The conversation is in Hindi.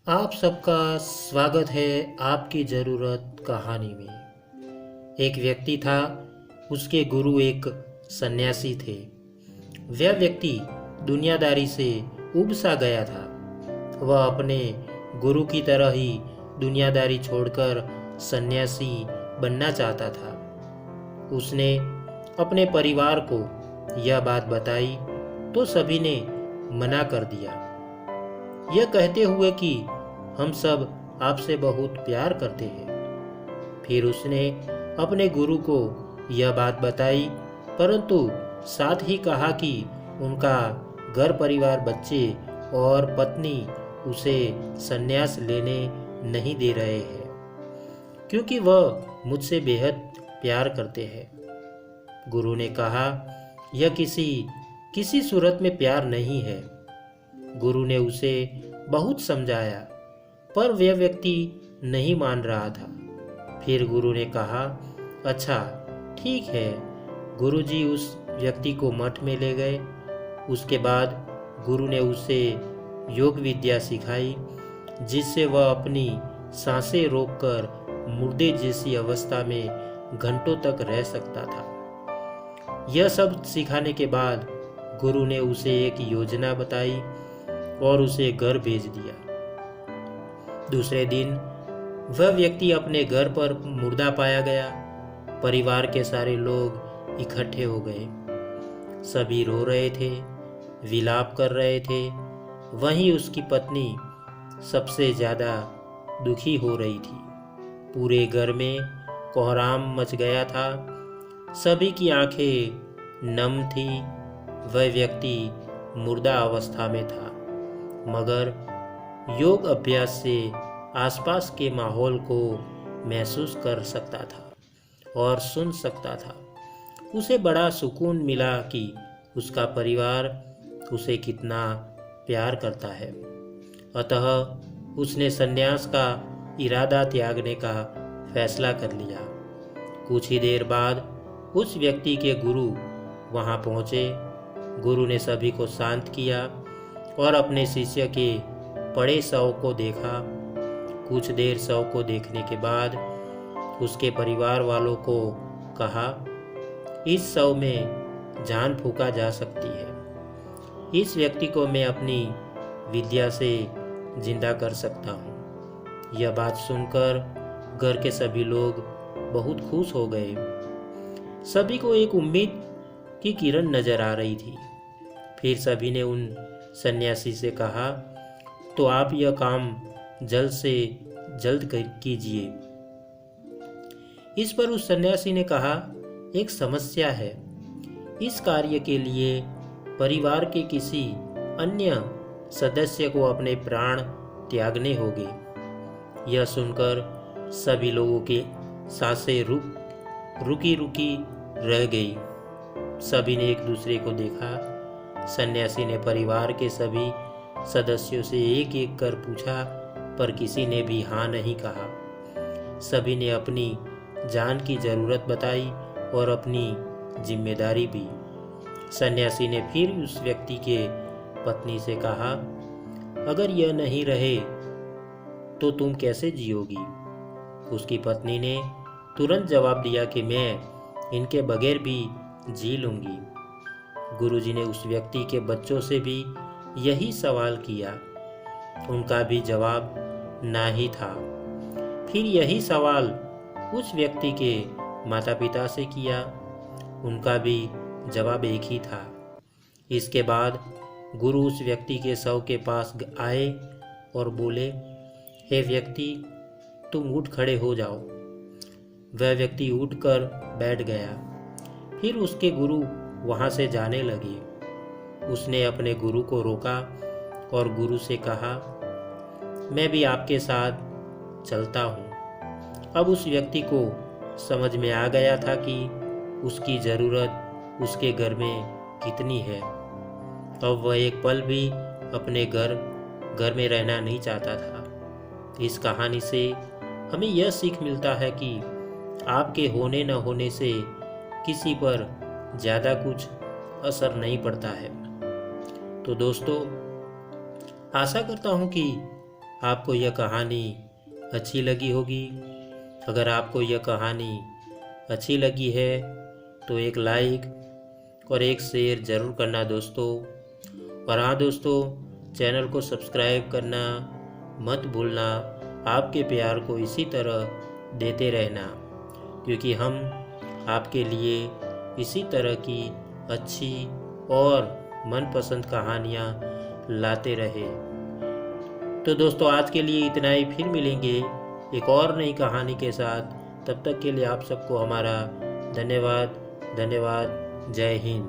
आप सबका स्वागत है आपकी ज़रूरत कहानी में। एक व्यक्ति था, उसके गुरु एक सन्यासी थे। वह व्यक्ति दुनियादारी से उब सा गया था। वह अपने गुरु की तरह ही दुनियादारी छोड़कर सन्यासी बनना चाहता था। उसने अपने परिवार को यह बात बताई तो सभी ने मना कर दिया, यह कहते हुए कि हम सब आपसे बहुत प्यार करते हैं। फिर उसने अपने गुरु को यह बात बताई, परंतु साथ ही कहा कि उनका घर परिवार, बच्चे और पत्नी उसे संन्यास लेने नहीं दे रहे हैं, क्योंकि वह मुझसे बेहद प्यार करते हैं। गुरु ने कहा, यह किसी सूरत में प्यार नहीं है। गुरु ने उसे बहुत समझाया, पर वह व्यक्ति नहीं मान रहा था। फिर गुरु ने कहा, अच्छा ठीक है। गुरुजी उस व्यक्ति को मठ में ले गए। उसके बाद गुरु ने उसे योग विद्या सिखाई, जिससे वह अपनी सांसें रोककर मुर्दे जैसी अवस्था में घंटों तक रह सकता था। यह सब सिखाने के बाद गुरु ने उसे एक योजना बताई और उसे घर भेज दिया। दूसरे दिन वह व्यक्ति अपने घर पर मुर्दा पाया गया। परिवार के सारे लोग इकट्ठे हो गए। सभी रो रहे थे, विलाप कर रहे थे। वहीं उसकी पत्नी सबसे ज़्यादा दुखी हो रही थी। पूरे घर में कोहराम मच गया था। सभी की आंखें नम थी। वह व्यक्ति मुर्दा अवस्था में था, मगर योग अभ्यास से आसपास के माहौल को महसूस कर सकता था और सुन सकता था। उसे बड़ा सुकून मिला कि उसका परिवार उसे कितना प्यार करता है। अतः उसने संन्यास का इरादा त्यागने का फैसला कर लिया। कुछ ही देर बाद उस व्यक्ति के गुरु वहां पहुंचे। गुरु ने सभी को शांत किया और अपने शिष्य के पड़े शव को देखा। कुछ देर शव को देखने के बाद उसके परिवार वालों को कहा, इस शव में जान फूंका जा सकती है। इस व्यक्ति को मैं अपनी विद्या से जिंदा कर सकता हूँ। यह बात सुनकर घर के सभी लोग बहुत खुश हो गए। सभी को एक उम्मीद की किरण नजर आ रही थी। फिर सभी ने उन सन्यासी से कहा, तो आप यह काम जल्द से जल्द कीजिए। इस पर उस सन्यासी ने कहा, एक समस्या है। इस कार्य के लिए परिवार के किसी अन्य सदस्य को अपने प्राण त्यागने होंगे। यह सुनकर सभी लोगों की सांसें रुकी रह गई। सभी ने एक दूसरे को देखा। सन्यासी ने परिवार के सभी सदस्यों से एक एक कर पूछा, पर किसी ने भी हाँ नहीं कहा। सभी ने अपनी जान की जरूरत बताई और अपनी जिम्मेदारी भी। सन्यासी ने फिर उस व्यक्ति के पत्नी से कहा, अगर यह नहीं रहे तो तुम कैसे जियोगी? उसकी पत्नी ने तुरंत जवाब दिया कि मैं इनके बगैर भी जी लूंगी। गुरुजी ने उस व्यक्ति के बच्चों से भी यही सवाल किया। उनका भी जवाब ना ही था। फिर यही सवाल उस व्यक्ति के माता पिता से किया। उनका भी जवाब एक ही था। इसके बाद गुरु उस व्यक्ति के शव के पास आए और बोले, हे व्यक्ति, तुम उठ खड़े हो जाओ। वह व्यक्ति उठकर बैठ गया। फिर उसके गुरु वहां से जाने लगे। उसने अपने गुरु को रोका और गुरु से कहा, मैं भी आपके साथ चलता हूँ। अब उस व्यक्ति को समझ में आ गया था कि उसकी ज़रूरत उसके घर में कितनी है। अब वह एक पल भी अपने घर में रहना नहीं चाहता था। इस कहानी से हमें यह सीख मिलता है कि आपके होने न होने से किसी पर ज़्यादा कुछ असर नहीं पड़ता है। तो दोस्तों, आशा करता हूँ कि आपको यह कहानी अच्छी लगी होगी। अगर आपको यह कहानी अच्छी लगी है तो एक लाइक और एक शेयर ज़रूर करना दोस्तों। और हाँ दोस्तों, चैनल को सब्सक्राइब करना मत भूलना। आपके प्यार को इसी तरह देते रहना, क्योंकि हम आपके लिए इसी तरह की अच्छी और मनपसंद कहानियाँ लाते रहे। तो दोस्तों, आज के लिए इतना ही। फिर मिलेंगे एक और नई कहानी के साथ। तब तक के लिए आप सबको हमारा धन्यवाद। जय हिंद।